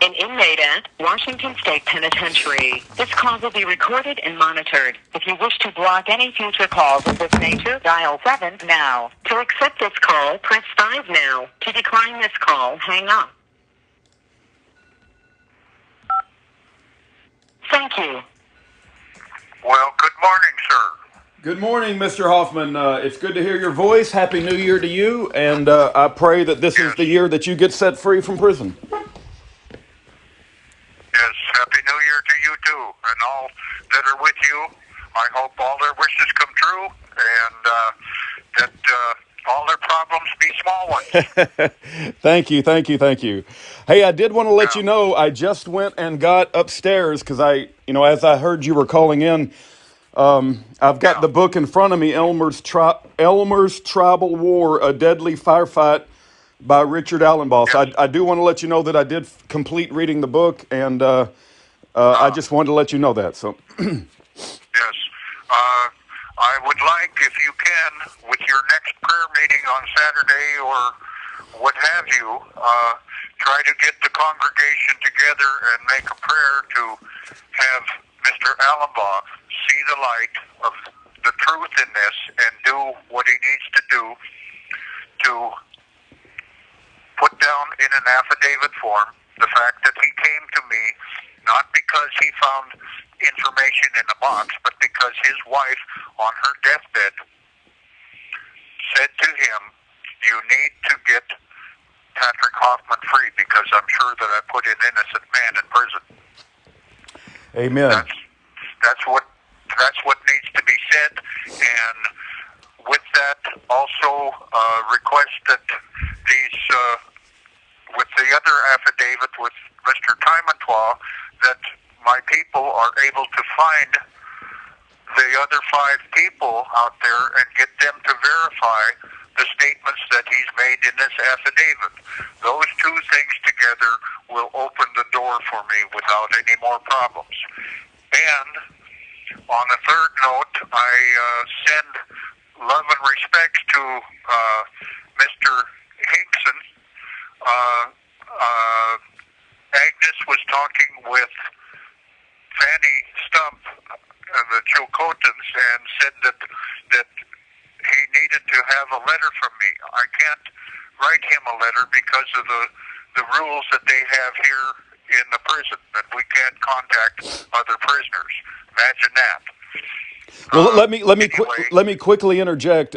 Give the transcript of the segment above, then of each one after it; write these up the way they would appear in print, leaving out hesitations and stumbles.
An inmate at Washington State Penitentiary. This call will be recorded and monitored. If you wish to block any future calls of this nature, dial 7 now. To accept this call, press 5 now. To decline this call, hang up. Thank you. Well, good morning, sir. Good morning, Mr. Hoffman. It's good to hear your voice. Happy New Year to you, and I pray that this is Yes, the year that you get set free from prison. yes. Happy New Year to you, too. And all that are with you. I hope all their wishes come true and that all their problems be small ones. Thank you. Hey, I did want to let you know I just went and got upstairs because as I heard you were calling in, I've got the book in front of me, Elmer's Tribal War: A Deadly Firefight by Richard Allenboss. Yes. I do want to let you know that I did complete reading the book, and I just wanted to let you know that. So. Yes. I would like, if you can, with your next prayer meeting on Saturday or what have you, try to get the congregation together and make a prayer to have Mr. Allenbach see the light of the truth in this and do what he needs to do to put down in an affidavit form the fact that he came to me not because he found information in a box, but because his wife on her deathbed said to him, "You need to get Patrick Hoffman free because I'm sure that I put an innocent man in prison." Amen. That's what needs to be said, and with that, also request that these with the other affidavit with Mr. Timantois, that my people are able to find the other 5 people out there and get them to verify the statements that he's made in this affidavit. Those 2 things together will open the door for me without any more problems. And on a third note, I send love and respects to Mr. Hinkson. Agnes was talking with Fanny Stump, the Chilcotins, and said that he needed to have a letter from me. I can't write him a letter because of the rules that they have here in the prison, that we can't contact other prisoners. Imagine that. Well, Anyway, let me quickly interject.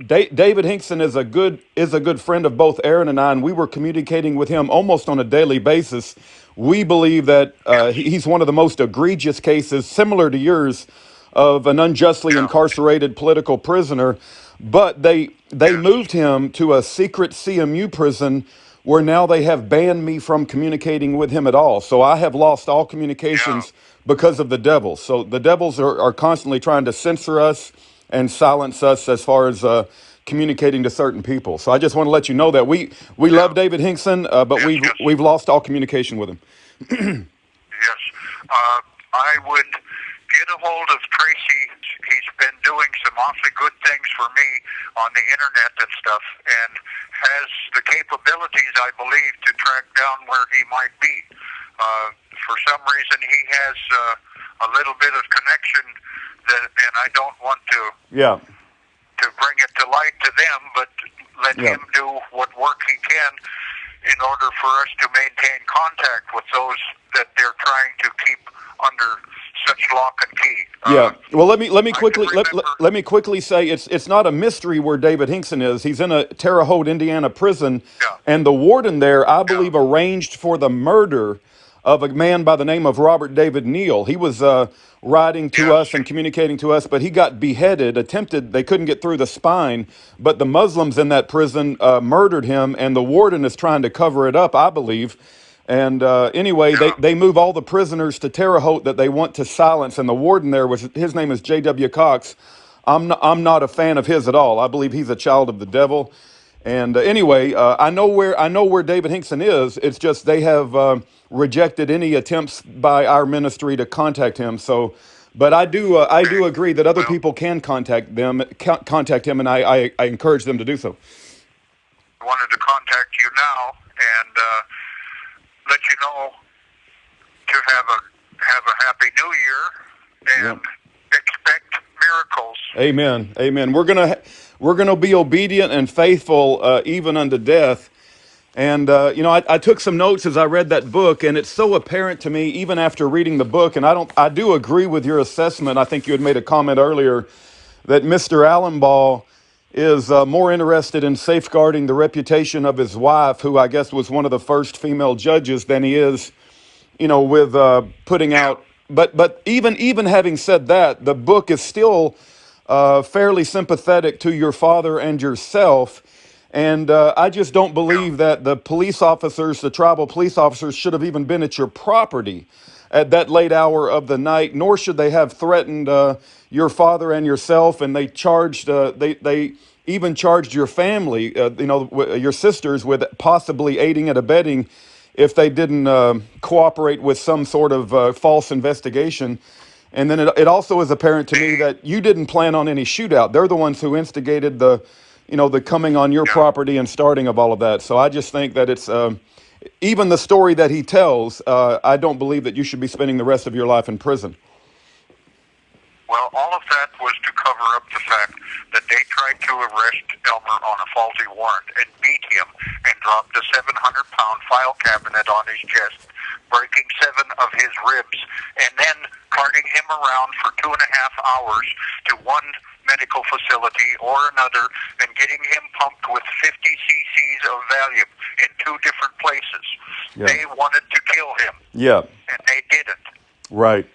David Hinkson is a good friend of both Aaron and I, and we were communicating with him almost on a daily basis. We believe that he's one of the most egregious cases, similar to yours, of an unjustly incarcerated political prisoner. But they moved him to a secret CMU prison where now they have banned me from communicating with him at all. So I have lost all communications because of the devils. So the devils are constantly trying to censor us and silence us as far as communicating to certain people. So I just want to let you know that we love David Hinkson, but we've lost all communication with him. Yes. I would get a hold of Tracy. He's been doing some awfully good things for me on the internet and stuff, and has the capabilities, I believe, to track down where he might be. For some reason, he has a little bit of connection and I don't want to bring it to light to them, but let him do what work he can in order for us to maintain contact with those that they're trying to keep under such lock and key. Well, let me quickly say it's not a mystery where David Hinkson is. He's in a Terre Haute, Indiana prison, and the warden there, I believe, arranged for the murder of a man by the name of Robert David Neal. He was writing to us and communicating to us, but he got beheaded. They couldn't get through the spine, but the Muslims in that prison murdered him, and the warden is trying to cover it up, I believe. And anyway, they move all the prisoners to Terre Haute that they want to silence, and the warden there, his name is J.W. Cox. I'm not a fan of his at all. I believe he's a child of the devil. And anyway, I know where David Hinkson is. It's just they have rejected any attempts by our ministry to contact him. So, but I do agree that other people can contact him, and I encourage them to do so. I wanted to contact you now and let you to have a happy new year and expect miracles. Amen. Amen. We're gonna be obedient and faithful even unto death. And I took some notes as I read that book, and it's so apparent to me even after reading the book. And I do agree with your assessment. I think you had made a comment earlier that Mr. Allenbaugh is more interested in safeguarding the reputation of his wife, who I guess was one of the first female judges, than he is, with putting out. But even having said that, the book is still fairly sympathetic to your father and yourself. And I just don't believe that the police officers, the tribal police officers, should have even been at your property at that late hour of the night, nor should they have threatened your father and yourself. And they charged, they even charged your family, your sisters, with possibly aiding and abetting if they didn't cooperate with some sort of false investigation. And then it also is apparent to me that you didn't plan on any shootout. They're the ones who instigated the coming on your property and starting of all of that. So I just think that it's even the story that he tells. I don't believe that you should be spending the rest of your life in prison. Well, all of that was to cover up the fact that they tried to arrest Elmer on a faulty warrant and beat him and dropped a 700-pound file cabinet on his chest, breaking 7 of his ribs, and then carting him around for 2.5 hours to one medical facility or another and getting him pumped with 50 cc's of Valium in 2 different places. Yeah. They wanted to kill him. Yeah. And they didn't. Right.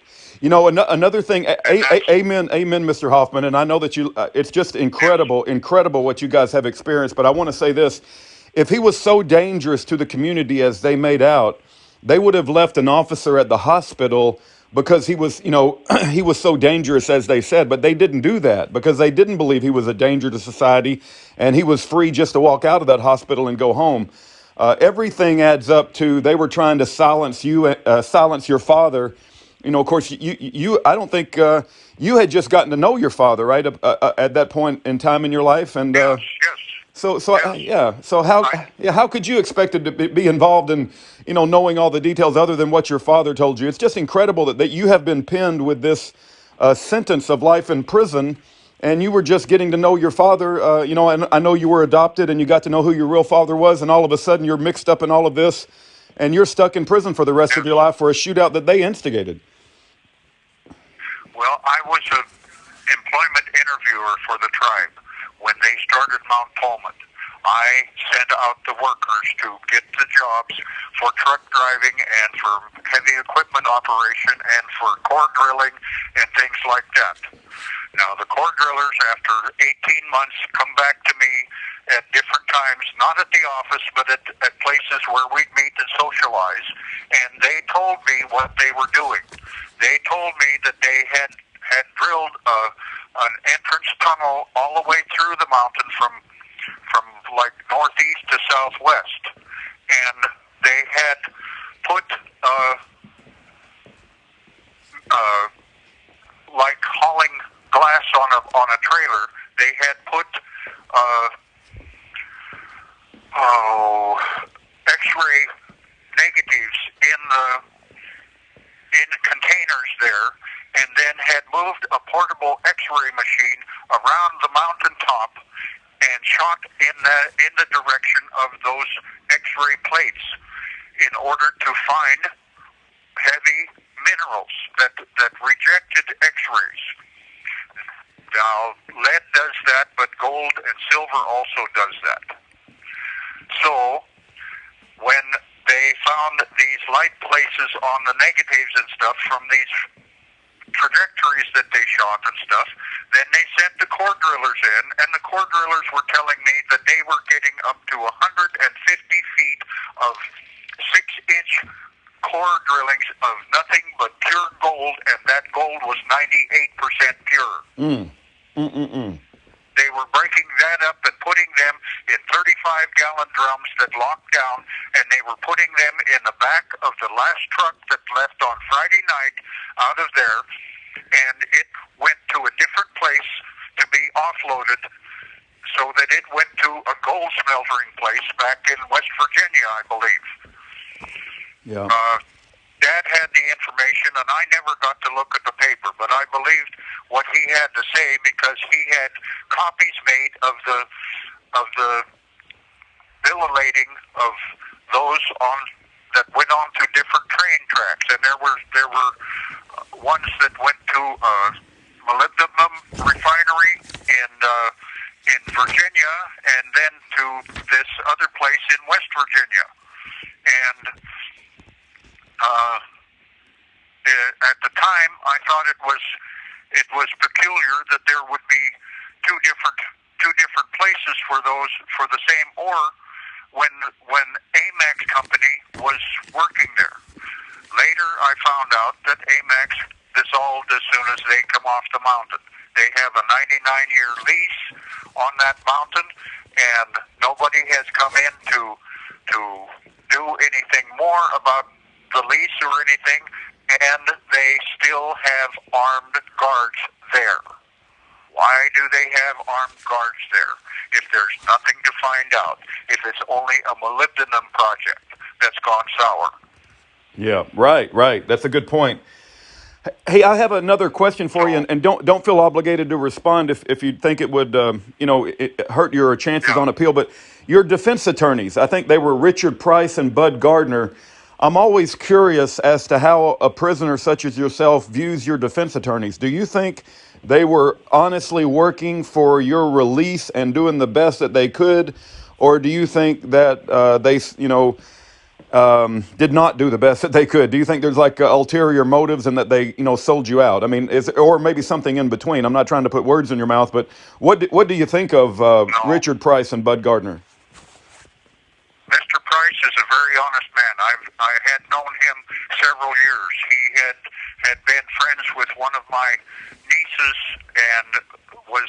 Another thing, amen, Mr. Hoffman, and I know that it's just incredible what you guys have experienced, but I want to say this. If he was so dangerous to the community as they made out, they would have left an officer at the hospital because he was, he was so dangerous, as they said, but they didn't do that because they didn't believe he was a danger to society, and he was free just to walk out of that hospital and go home. Everything adds up to they were trying to silence you, silence your father. Of course, I don't think you had just gotten to know your father, right, at that point in time in your life, and yes. So how could you expect to be involved in, knowing all the details other than what your father told you? It's just incredible that you have been pinned with this sentence of life in prison, and you were just getting to know your father, and I know you were adopted, and you got to know who your real father was, and all of a sudden you're mixed up in all of this, and you're stuck in prison for the rest of your life for a shootout that they instigated. Well, I was an employment interviewer for the tribe when they started Mount Pullman. I sent out the workers to get the jobs for truck driving and for heavy equipment operation and for core drilling and things like that. Now, the core drillers, after 18 months, come back to me at different times, not at the office, but at places where we'd meet and socialize, and they told me what they were doing. They told me that they had drilled an entrance tunnel all the way through the mountain from like northeast to southwest, and they had put like hauling glass on a trailer. They had put X-ray negatives in containers there, and then had moved a portable X-ray machine around the mountaintop and shot in the direction of those X-ray plates in order to find heavy minerals that rejected X-rays. Now, lead does that, but gold and silver also does that. So, when they found these light places on the negatives and stuff from these trajectories that they shot and stuff, then they sent the core drillers in, and the core drillers were telling me that they were getting up to 150 feet of 6-inch core drillings of nothing but pure gold, and that gold was 98% pure. They were breaking that up and putting them in 35-gallon drums that locked down, and they were putting them in the back of the last truck that left on Friday night out of there, and it went to a different place to be offloaded so that it went to a gold smeltering place back in West Virginia, I believe. Yeah. Dad had the information, and I never got to look at the paper, but I believed what he had to say because he had copies made of the bill of lading of those on that went on to different train tracks, and there were ones that went to molybdenum refinery in Virginia, and then to this other place in West Virginia, and at the time I thought it was peculiar that there would be two different places for the same ore when Amex company was working there. Later I found out that Amex dissolved as soon as they come off the mountain. They have a 99-year lease on that mountain, and nobody has come in to do anything more about the lease or anything, and they still have armed guards there. Why do they have armed guards there if there's nothing to find out, if it's only a molybdenum project that's gone sour? Yeah, right. That's a good point. Hey, I have another question for you, and don't feel obligated to respond if you think it would, hurt your chances on appeal. But your defense attorneys, I think they were Richard Price and Bud Gardner. I'm always curious as to how a prisoner such as yourself views your defense attorneys. Do you think they were honestly working for your release and doing the best that they could, or do you think that did not do the best that they could? Do you think there's like ulterior motives and that they, sold you out? I mean, or maybe something in between? I'm not trying to put words in your mouth, but what do you think of No. Richard Price and Bud Gardner? Mr. Price is a very honest man. I had known him several years. He had been friends with one of my nieces and was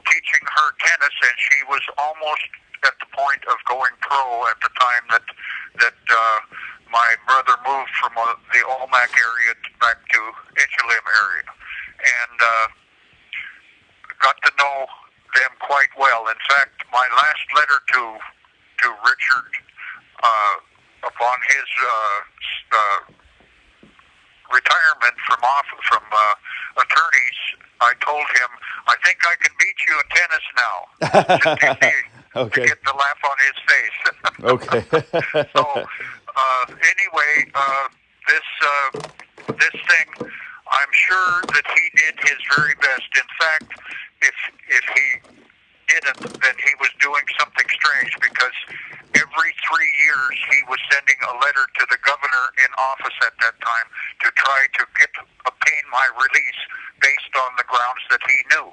teaching her tennis, and she was almost at the point of going pro at the time that my brother moved from the Olmec area back to Ichilim area, and got to know them quite well. In fact, my last letter to Richard upon his retirement from attorneys, I told him, I think I can beat you in tennis now. Okay. To get the laugh on his face. Okay. So anyway, this thing, I'm sure that he did his very best. In fact, if he didn't, then he was doing something strange, because every 3 years he was sending a letter to the governor in office at that time to try to obtain my release based on the grounds that he knew.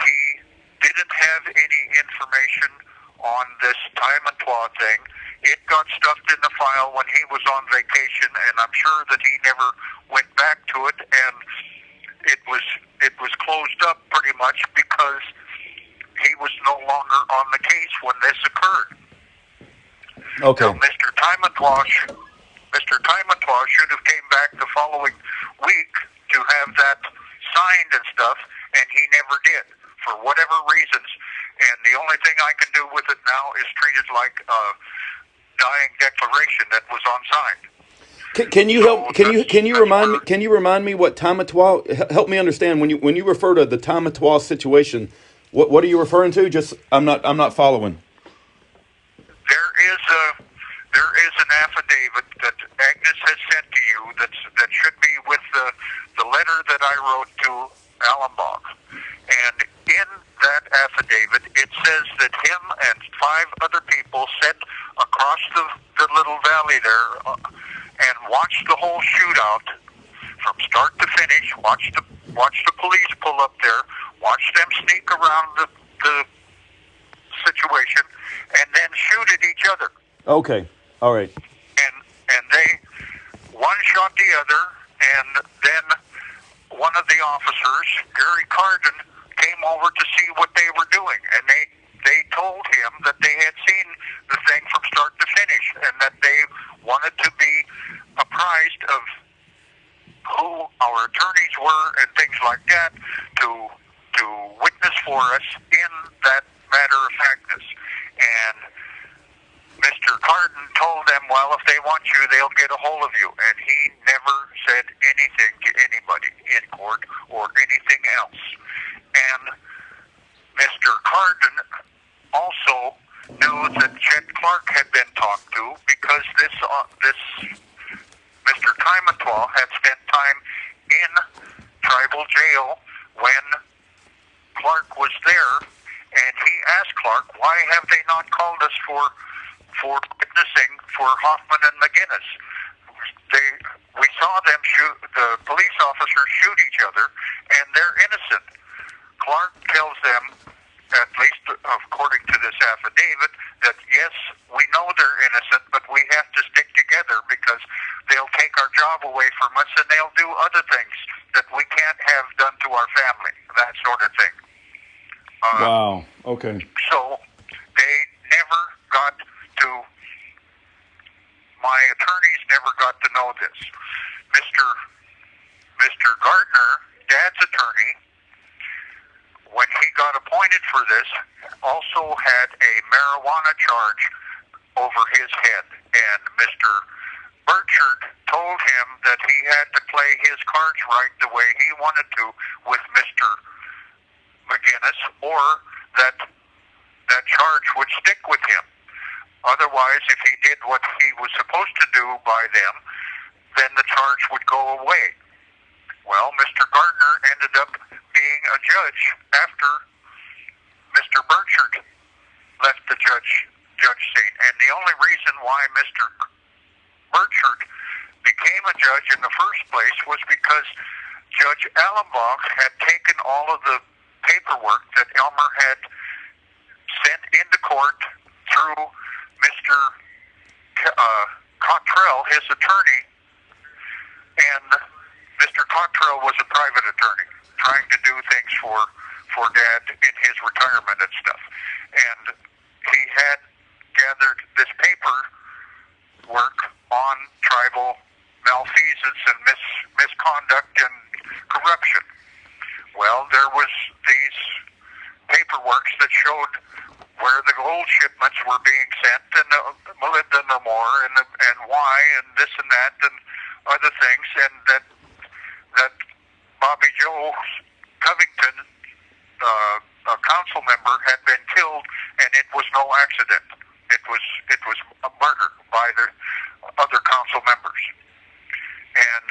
He didn't have any information on this Time-and-Twa thing. It got stuffed in the file when he was on vacation, and I'm sure that he never went back to it, and it was closed up pretty much because he was no longer on the case when this occurred. Okay. Now, Mr. Time-and-Twa should have came back the following week to have that signed and stuff, and he never did, for whatever reasons. And the only thing I can do with it now is treat it like a dying declaration that was unsigned. Can you help? Can you remind me what Time-and-Twa? Help me understand when you refer to the Time-and-Twa situation. What are you referring to? Just I'm not following. There is an affidavit that Agnes has sent to you that should be with the letter that I wrote to Allenbach. And in that affidavit, it says that him and 5 other people sat across the little valley there and watched the whole shootout from start to finish. Watched the police pull up there. Watched them sneak around the situation and then shoot at each other. Okay. All right. And they one shot the other, and then one of the officers, Gary Carden, came over to see what they were doing, and they told him that they had seen the thing from start to finish, and that they wanted to be apprised of who our attorneys were and things like that to witness for us in that matter of factness. And Mr. Mr. Carden told them, well, if they want you, they'll get a hold of you. And he never said anything to anybody in court or anything else. And Mr. Carden also knew that Chet Clark had been talked to because this Mr. Timantois had spent time in tribal jail when Clark was there, and he asked Clark, why have they not called us for witnessing for Hoffman and McGinnis? We saw them shoot, the police officers shoot each other, and they're innocent. Clark tells them, at least according to this affidavit, that yes, we know they're innocent, but we have to stick together because they'll take our job away from us and they'll do other things that we can't have done to our family, that sort of thing. Wow. Okay. So they never got to, my attorneys never got to know this. Mr. Gardner, Dad's attorney, when he got appointed for this, also had a marijuana charge over his head. And Mr. Burchard told him that he had to play his cards right the way he wanted to with Mr. McGinnis, or that charge would stick with him. Otherwise, if he did what he was supposed to do by them, then the charge would go away. Well, Mr. Gardner ended up being a judge after Mr. Burchard left the judge seat. And the only reason why Mr. Burchard became a judge in the first place was because Judge Allenbach had taken all of the paperwork that Elmer had sent into court through Mr. Cottrell, his attorney, and Mr. Cottrell was a private attorney trying to do things for Dad in his retirement and stuff. And he had gathered this paperwork on tribal malfeasance and misconduct and corruption. Well, there was these paperworks that showed where the gold shipments were being sent and the molybdenum ore and why and this and that and other things, and that Bobby Joe Covington, a council member, had been killed, and it was no accident. It was a murder by the other council members. And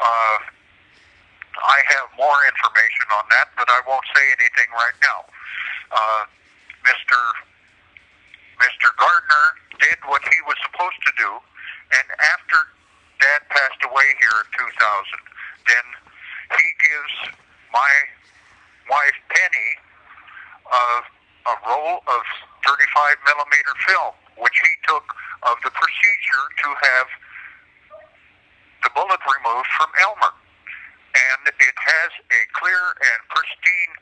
I have more information on that, but I won't say anything right now. Mr. Gardner did what he was supposed to do, and after Dad passed away here in 2000, then he gives my wife Penny a roll of 35 millimeter film, which he took of the procedure to have the bullet removed from Elmer. And it has a clear and pristine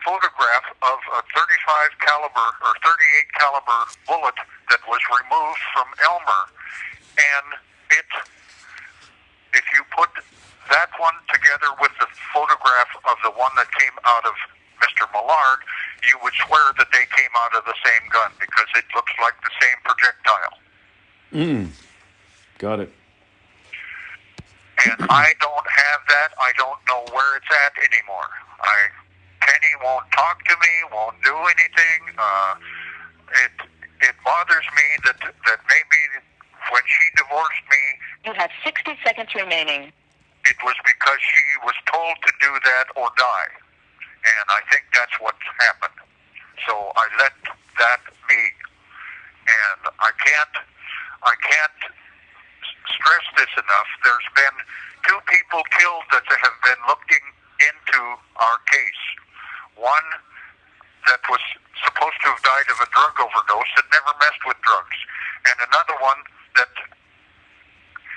photograph of a 35 caliber or 38 caliber bullet that was removed from Elmer. And if you put that one together with the photograph of the one that came out of Mr. Millard, you would swear that they came out of the same gun because it looks like the same projectile. Got it. And I don't have that. I don't know where it's at anymore. Penny won't talk to me, won't do anything. It bothers me that maybe when she divorced me, You have 60 seconds remaining. it was because she was told to do that or die. And I think that's what happened. So I let that be. And I can't stress this enough. There's been 2 people killed that have been looking into our case. One that was supposed to have died of a drug overdose that never messed with drugs. And another one that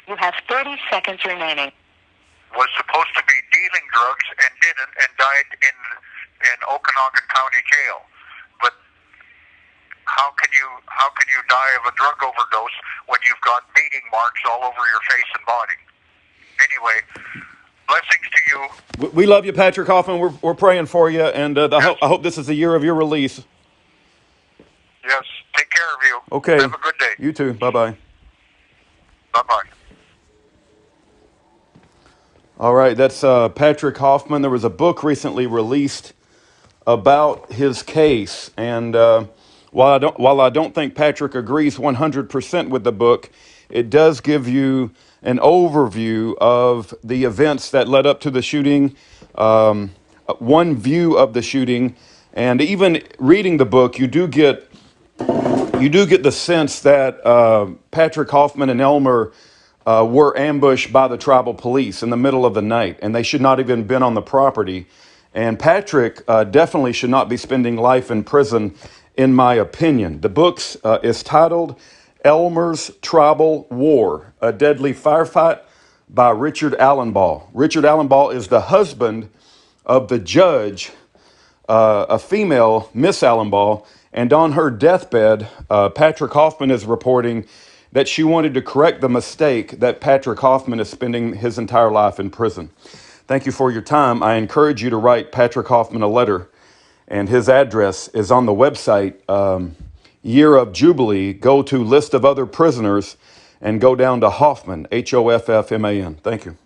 You have 30 seconds remaining. was supposed to be dealing drugs and didn't, and died in Okanagan County Jail. But how can you die of a drug overdose when you've got beating marks all over your face and body? Anyway, blessings to you. We love you, Patrick Hoffman. We're praying for you, and Yes. I hope this is the year of your release. Yes, take care of you. Okay. Have a good day. You too. Bye-bye. Bye-bye. All right. That's Patrick Hoffman. There was a book recently released about his case, and while I don't think Patrick agrees 100% with the book, it does give you an overview of the events that led up to the shooting, one view of the shooting, and even reading the book, you do get the sense that Patrick Hoffman and Elmer were ambushed by the tribal police in the middle of the night, and they should not even been on the property. And Patrick definitely should not be spending life in prison, in my opinion. The book is titled Elmer's Tribal War, A Deadly Firefight by Richard Allenbaugh. Richard Allenbaugh is the husband of the judge, a female, Miss Allenbaugh, and on her deathbed, Patrick Hoffman is reporting that she wanted to correct the mistake that Patrick Hoffman is spending his entire life in prison. Thank you for your time. I encourage you to write Patrick Hoffman a letter, and his address is on the website, Year of Jubilee. Go to list of other prisoners and go down to Hoffman, Hoffman. Thank you.